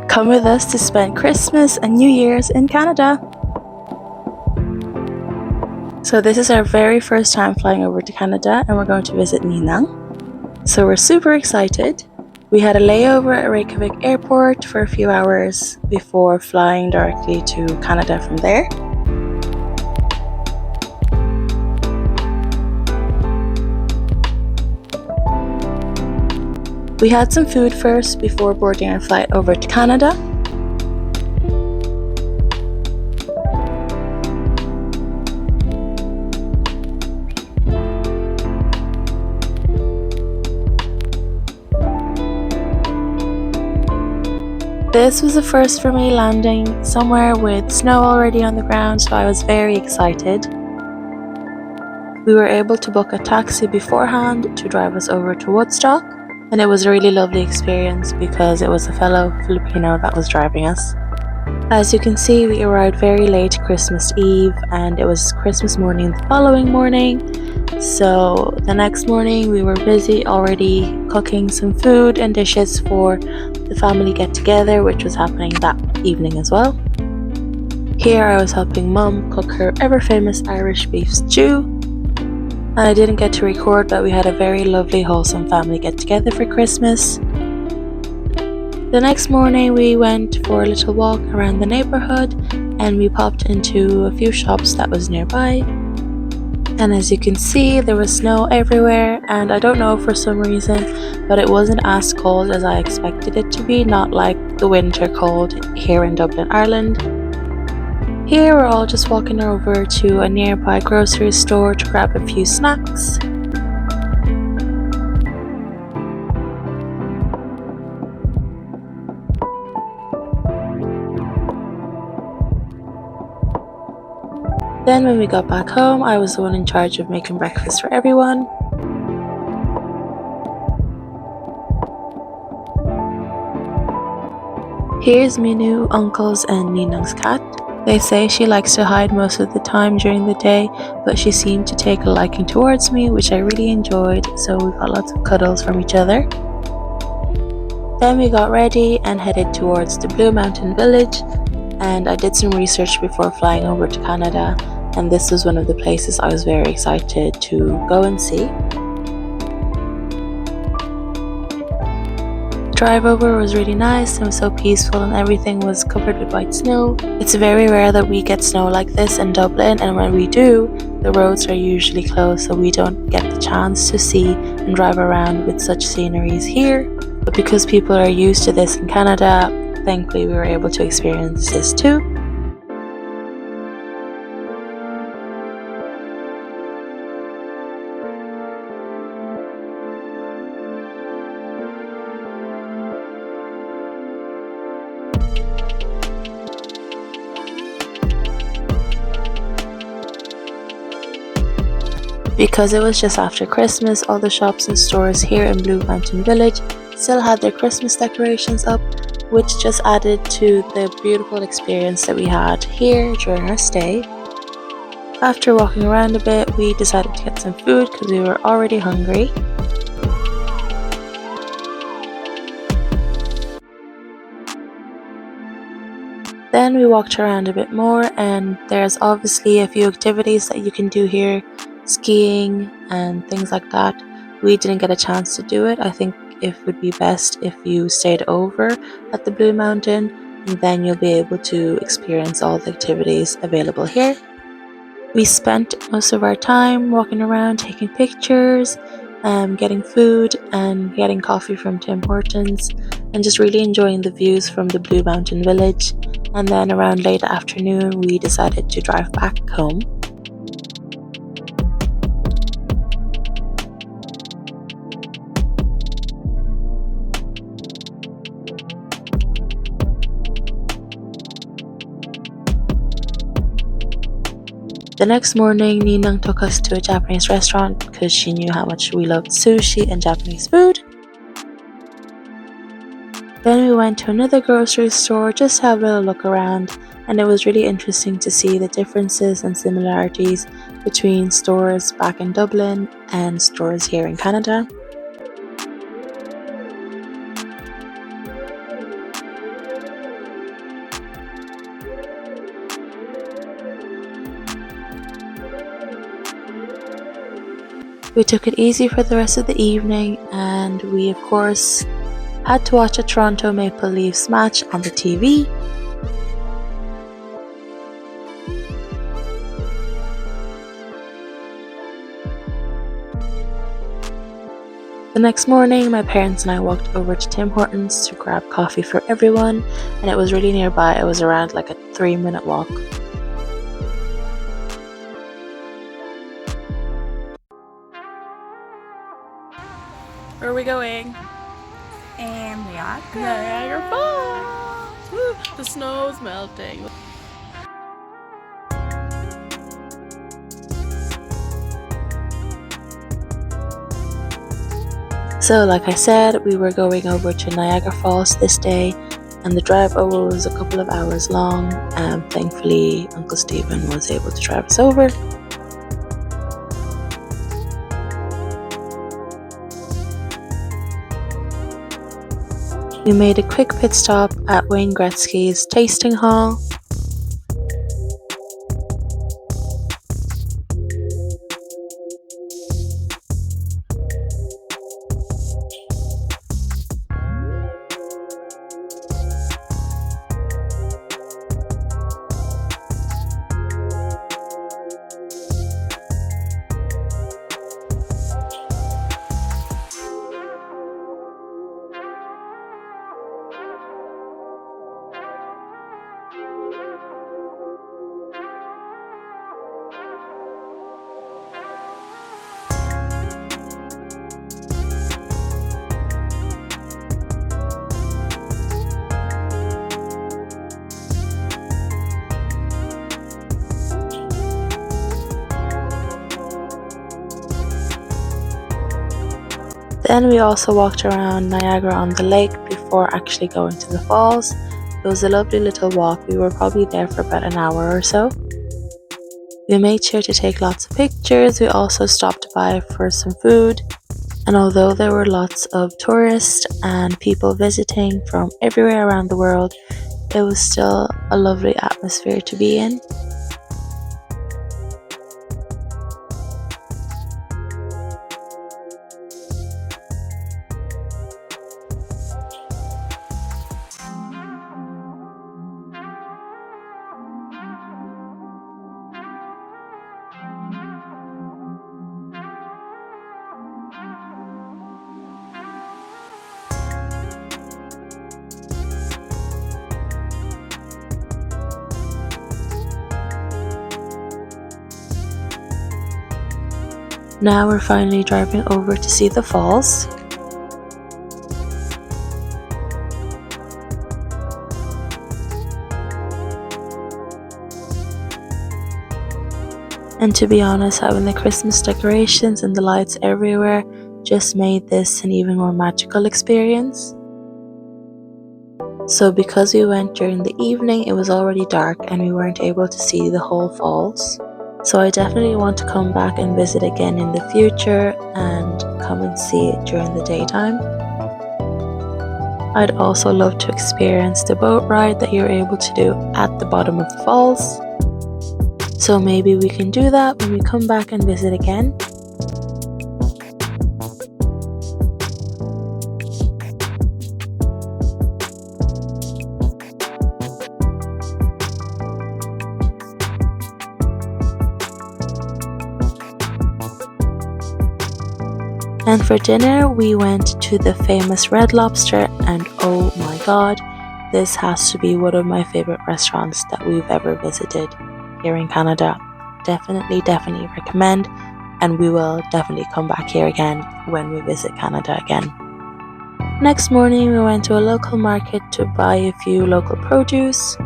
Come with us to spend Christmas and New Year's in Canada. So this is our very first time flying over to Canada, and we're going to visit Ninang. So we're super excited. We had a layover at Reykjavik airport for a few hours before flying directly to Canada from there. We had some food first before boarding our flight over to Canada. This was the first for me, landing somewhere with snow already on the ground, so I was very excited. We were able to book a taxi beforehand to drive us over to Woodstock, and it was a really lovely experience because it was a fellow Filipino that was driving us. As you can see, we arrived very late Christmas Eve, and it was Christmas morning the following morning. So the next morning we were busy already cooking some food and dishes for the family get together, which was happening that evening as well. Here I was helping Mum cook her ever famous Irish beef stew, and I didn't get to record, but we had a very lovely wholesome family get together for Christmas. The next morning we went for a little walk around the neighborhood, and we popped into a few shops that was nearby. And as you can see, there was snow everywhere, and I don't know for some reason, but it wasn't as cold as I expected it to be, not like the winter cold here in Dublin, Ireland. Here we're all just walking over to a nearby grocery store to grab a few snacks. Then when we got back home, I was the one in charge of making breakfast for everyone. Here's Minu, Uncle's and Ninang's cat. They say she likes to hide most of the time during the day, but she seemed to take a liking towards me, which I really enjoyed, so we got lots of cuddles from each other. Then we got ready and headed towards the Blue Mountain Village, and I did some research before flying over to Canada, and this was one of the places I was very excited to go and see. The drive over was really nice and was so peaceful, and everything was covered with white snow. It's very rare that we get snow like this in Dublin, and when we do, the roads are usually closed, so we don't get the chance to see and drive around with such sceneries here. But because people are used to this in Canada, thankfully we were able to experience this too. Because it was just after Christmas, all the shops and stores here in Blue Mountain Village still had their Christmas decorations up, which just added to the beautiful experience that we had here during our stay. After walking around a bit, we decided to get some food because we were already hungry. Then we walked around a bit more, and there's obviously a few activities that you can do here, skiing and things like that. We didn't get a chance to do it. I think it would be best if you stayed over at the Blue Mountain, and then you'll be able to experience all the activities available here. We spent most of our time walking around, taking pictures, getting food and getting coffee from Tim Hortons, and just really enjoying the views from the Blue Mountain Village. And then around late afternoon we decided to drive back home. The next morning, Ninang took us to a Japanese restaurant because she knew how much we loved sushi and Japanese food. Then we went to another grocery store just to have a little look around, and it was really interesting to see the differences and similarities between stores back in Dublin and stores here in Canada. We took it easy for the rest of the evening, and we of course had to watch a Toronto Maple Leafs match on the TV. The next morning, my parents and I walked over to Tim Hortons to grab coffee for everyone, and it was really nearby. It was around like a 3-minute walk. Where are we going? And we are Niagara Falls! Woo, the snow's melting. So like I said, we were going over to Niagara Falls this day, and the drive over was a couple of hours long. Thankfully, Uncle Stephen was able to drive us over. We made a quick pit stop at Wayne Gretzky's tasting hall. Then we also walked around Niagara-on-the-lake before actually going to the falls. It was a lovely little walk. We were probably there for about an hour or so. We made sure to take lots of pictures. We also stopped by for some food. And although there were lots of tourists and people visiting from everywhere around the world, it was still a lovely atmosphere to be in. Now we're finally driving over to see the falls. And to be honest, having the Christmas decorations and the lights everywhere just made this an even more magical experience. So because we went during the evening, it was already dark and we weren't able to see the whole falls. So I definitely want to come back and visit again in the future and come and see it during the daytime. I'd also love to experience the boat ride that you're able to do at the bottom of the falls. So maybe we can do that when we come back and visit again. And for dinner, we went to the famous Red Lobster, and oh my god, this has to be one of my favorite restaurants that we've ever visited here in Canada. Definitely recommend, and we will definitely come back here again when we visit Canada again. Next morning, we went to a local market to buy a few local produce.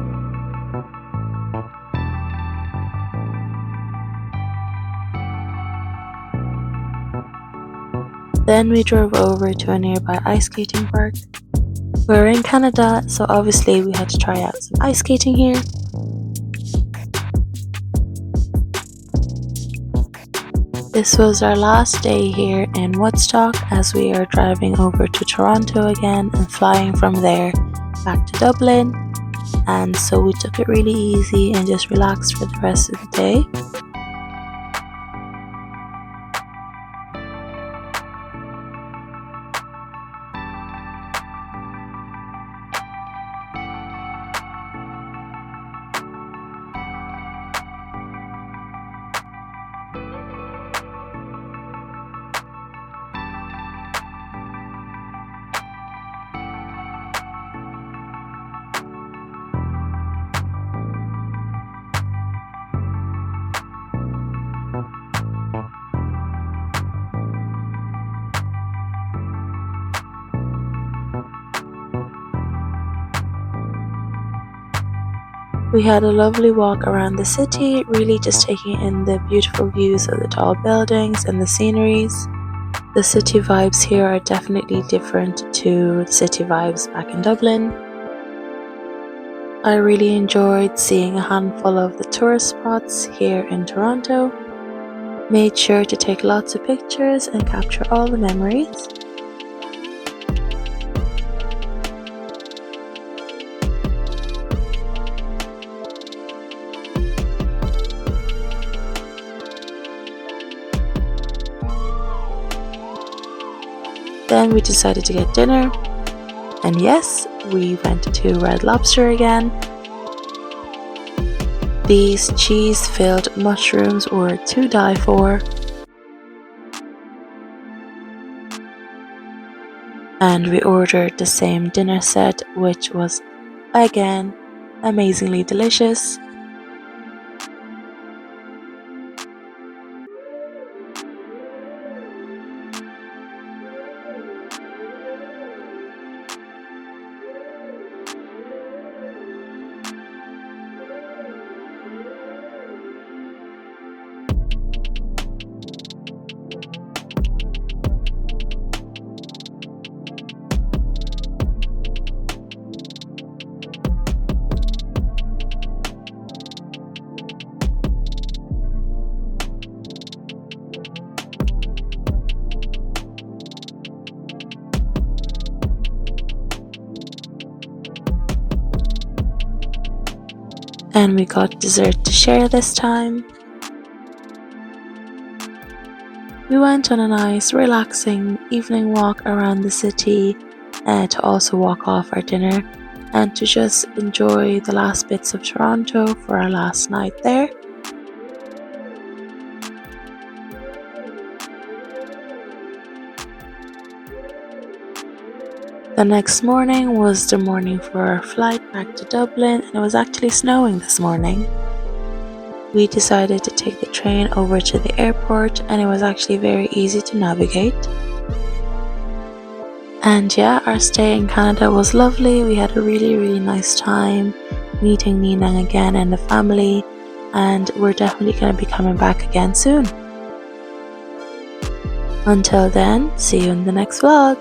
Then we drove over to a nearby ice skating park. We're in Canada, so obviously we had to try out some ice skating here. This was our last day here in Woodstock as we are driving over to Toronto again and flying from there back to Dublin. And so we took it really easy and just relaxed for the rest of the day. We had a lovely walk around the city, really just taking in the beautiful views of the tall buildings and the sceneries. The city vibes here are definitely different to the city vibes back in Dublin. I really enjoyed seeing a handful of the tourist spots here in Toronto. Made sure to take lots of pictures and capture all the memories. Then we decided to get dinner, and yes, we went to Red Lobster again. These cheese-filled mushrooms were to die for. And we ordered the same dinner set, which was, again, amazingly delicious. And we got dessert to share this time. We went on a nice, relaxing evening walk around the city to also walk off our dinner and to just enjoy the last bits of Toronto for our last night there. The next morning was the morning for our flight back to Dublin, and it was actually snowing this morning. We decided to take the train over to the airport, and it was actually very easy to navigate. And yeah, our stay in Canada was lovely. We had a really nice time meeting Ninang again and the family, and we're definitely going to be coming back again soon. Until then, see you in the next vlog.